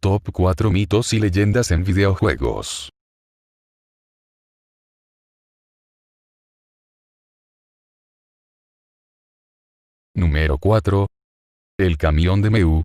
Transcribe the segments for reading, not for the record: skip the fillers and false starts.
Top 4 mitos y leyendas en videojuegos. Número 4. El camión de Mew.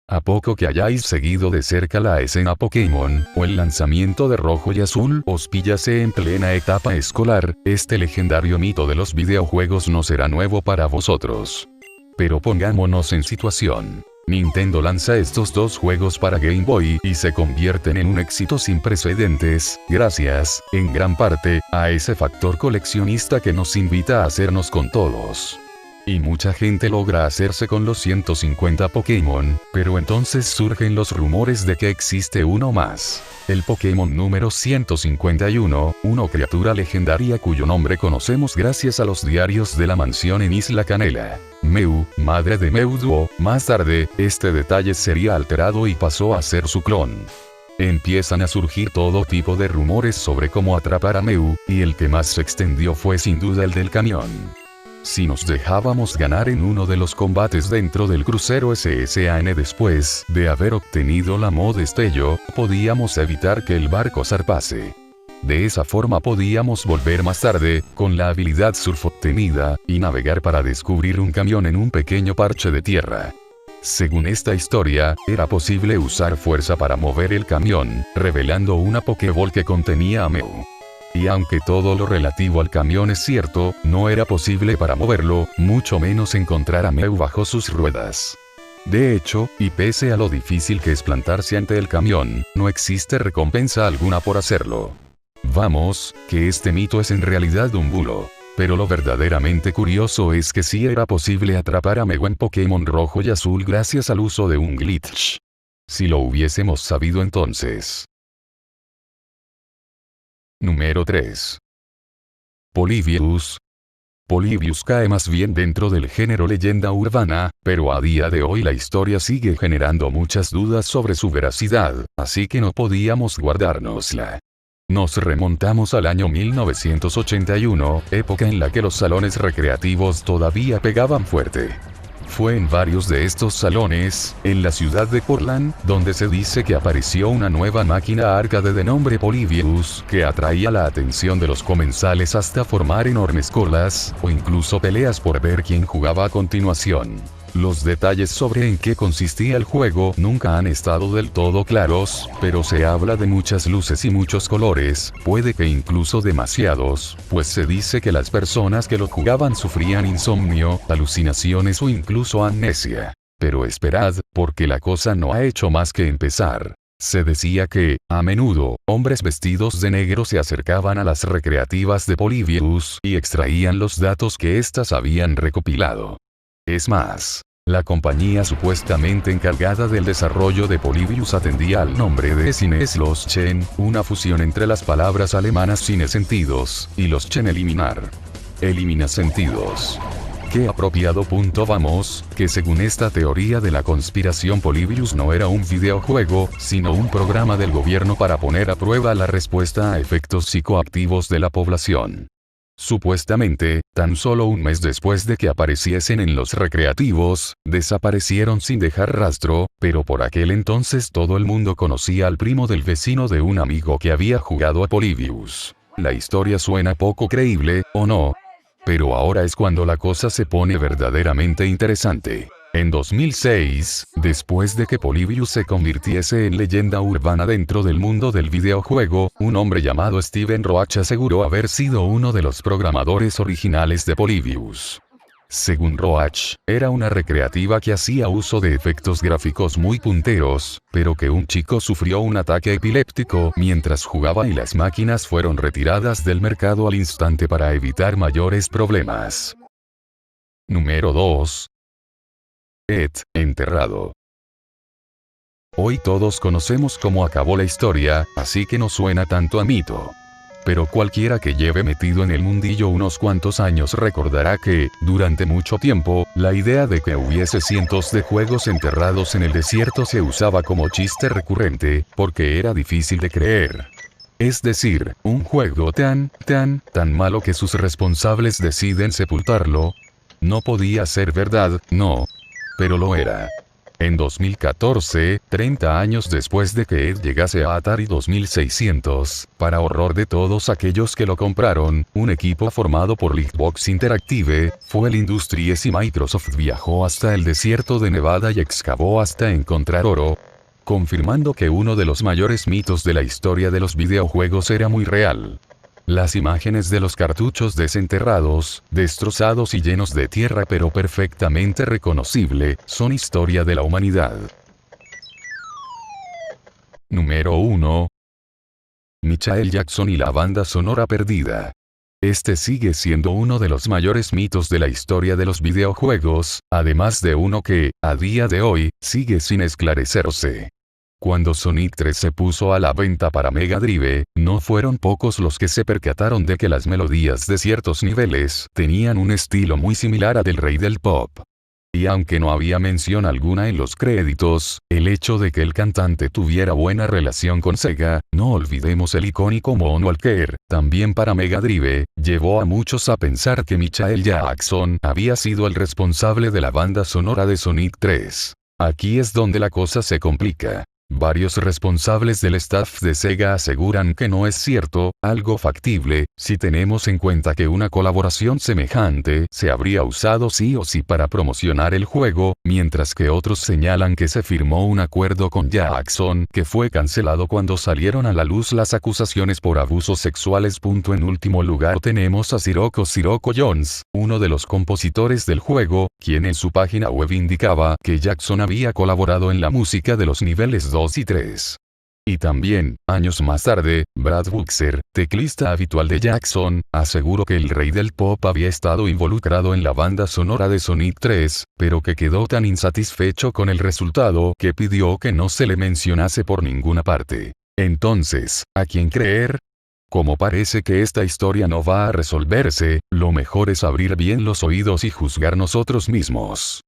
A poco que hayáis seguido de cerca la escena Pokémon, o el lanzamiento de Rojo y Azul, os píllase en plena etapa escolar, este legendario mito de los videojuegos no será nuevo para vosotros. Pero pongámonos en situación. Nintendo lanza estos dos juegos para Game Boy y se convierten en un éxito sin precedentes, gracias, en gran parte, a ese factor coleccionista que nos invita a hacernos con todos. Y mucha gente logra hacerse con los 150 Pokémon, pero entonces surgen los rumores de que existe uno más. El Pokémon número 151, una criatura legendaria cuyo nombre conocemos gracias a los diarios de la mansión en Isla Canela. Mew, madre de Mewtwo. Más tarde, este detalle sería alterado y pasó a ser su clon. Empiezan a surgir todo tipo de rumores sobre cómo atrapar a Mew, y el que más se extendió fue sin duda el del camión. Si nos dejábamos ganar en uno de los combates dentro del crucero SSAN después de haber obtenido la mod Destello, podíamos evitar que el barco zarpase. De esa forma podíamos volver más tarde, con la habilidad surf obtenida, y navegar para descubrir un camión en un pequeño parche de tierra. Según esta historia, era posible usar fuerza para mover el camión, revelando una Pokéball que contenía a Mew. Y aunque todo lo relativo al camión es cierto, no era posible para moverlo, mucho menos encontrar a Mew bajo sus ruedas. De hecho, y pese a lo difícil que es plantarse ante el camión, no existe recompensa alguna por hacerlo. Vamos, que este mito es en realidad un bulo. Pero lo verdaderamente curioso es que sí era posible atrapar a Mew en Pokémon Rojo y Azul gracias al uso de un glitch. Si lo hubiésemos sabido entonces. Número 3. Polybius. Polybius cae más bien dentro del género leyenda urbana, pero a día de hoy la historia sigue generando muchas dudas sobre su veracidad, así que no podíamos guardárnosla. Nos remontamos al año 1981, época en la que los salones recreativos todavía pegaban fuerte. Fue en varios de estos salones, en la ciudad de Portland, donde se dice que apareció una nueva máquina arcade de nombre Polybius, que atraía la atención de los comensales hasta formar enormes colas, o incluso peleas por ver quién jugaba a continuación. Los detalles sobre en qué consistía el juego nunca han estado del todo claros, pero se habla de muchas luces y muchos colores, puede que incluso demasiados, pues se dice que las personas que lo jugaban sufrían insomnio, alucinaciones o incluso amnesia. Pero esperad, porque la cosa no ha hecho más que empezar. Se decía que, a menudo, hombres vestidos de negro se acercaban a las recreativas de Polybius y extraían los datos que éstas habían recopilado. Es más, la compañía supuestamente encargada del desarrollo de Polybius atendía al nombre de Sinnesloschen, una fusión entre las palabras alemanas cine sentidos, y los chen eliminar. Elimina sentidos. Qué apropiado punto vamos, que según esta teoría de la conspiración Polybius no era un videojuego, sino un programa del gobierno para poner a prueba la respuesta a efectos psicoactivos de la población. Supuestamente, tan solo un mes después de que apareciesen en los recreativos, desaparecieron sin dejar rastro, pero por aquel entonces todo el mundo conocía al primo del vecino de un amigo que había jugado a Polybius. La historia suena poco creíble, ¿o no? Pero ahora es cuando la cosa se pone verdaderamente interesante. En 2006, después de que Polybius se convirtiese en leyenda urbana dentro del mundo del videojuego, un hombre llamado Steven Roach aseguró haber sido uno de los programadores originales de Polybius. Según Roach, era una recreativa que hacía uso de efectos gráficos muy punteros, pero que un chico sufrió un ataque epiléptico mientras jugaba y las máquinas fueron retiradas del mercado al instante para evitar mayores problemas. Número 2. Ed, enterrado. Hoy todos conocemos cómo acabó la historia, así que no suena tanto a mito. Pero cualquiera que lleve metido en el mundillo unos cuantos años recordará que, durante mucho tiempo, la idea de que hubiese cientos de juegos enterrados en el desierto se usaba como chiste recurrente, porque era difícil de creer. Es decir, un juego tan malo que sus responsables deciden sepultarlo. No podía ser verdad, no. Pero lo era. En 2014, 30 años después de que Ed llegase a Atari 2600, para horror de todos aquellos que lo compraron, un equipo formado por Lightbox Interactive, Fuel Industries y Microsoft viajó hasta el desierto de Nevada y excavó hasta encontrar oro, confirmando que uno de los mayores mitos de la historia de los videojuegos era muy real. Las imágenes de los cartuchos desenterrados, destrozados y llenos de tierra pero perfectamente reconocible, son historia de la humanidad. Número 1. Michael Jackson y la banda sonora perdida. Este sigue siendo uno de los mayores mitos de la historia de los videojuegos, además de uno que, a día de hoy, sigue sin esclarecerse. Cuando Sonic 3 se puso a la venta para Mega Drive, no fueron pocos los que se percataron de que las melodías de ciertos niveles tenían un estilo muy similar a del rey del pop. Y aunque no había mención alguna en los créditos, el hecho de que el cantante tuviera buena relación con Sega, no olvidemos el icónico Moonwalker, también para Mega Drive, llevó a muchos a pensar que Michael Jackson había sido el responsable de la banda sonora de Sonic 3. Aquí es donde la cosa se complica. Varios responsables del staff de Sega aseguran que no es cierto, algo factible, si tenemos en cuenta que una colaboración semejante se habría usado sí o sí para promocionar el juego, mientras que otros señalan que se firmó un acuerdo con Jackson que fue cancelado cuando salieron a la luz las acusaciones por abusos sexuales. En último lugar tenemos a Sirocco Jones, uno de los compositores del juego, quien en su página web indicaba que Jackson había colaborado en la música de los niveles 2 y 3. Y también, años más tarde, Brad Buxer, teclista habitual de Jackson, aseguró que el rey del pop había estado involucrado en la banda sonora de Sonic 3, pero que quedó tan insatisfecho con el resultado que pidió que no se le mencionase por ninguna parte. Entonces, ¿a quién creer? Como parece que esta historia no va a resolverse, lo mejor es abrir bien los oídos y juzgar nosotros mismos.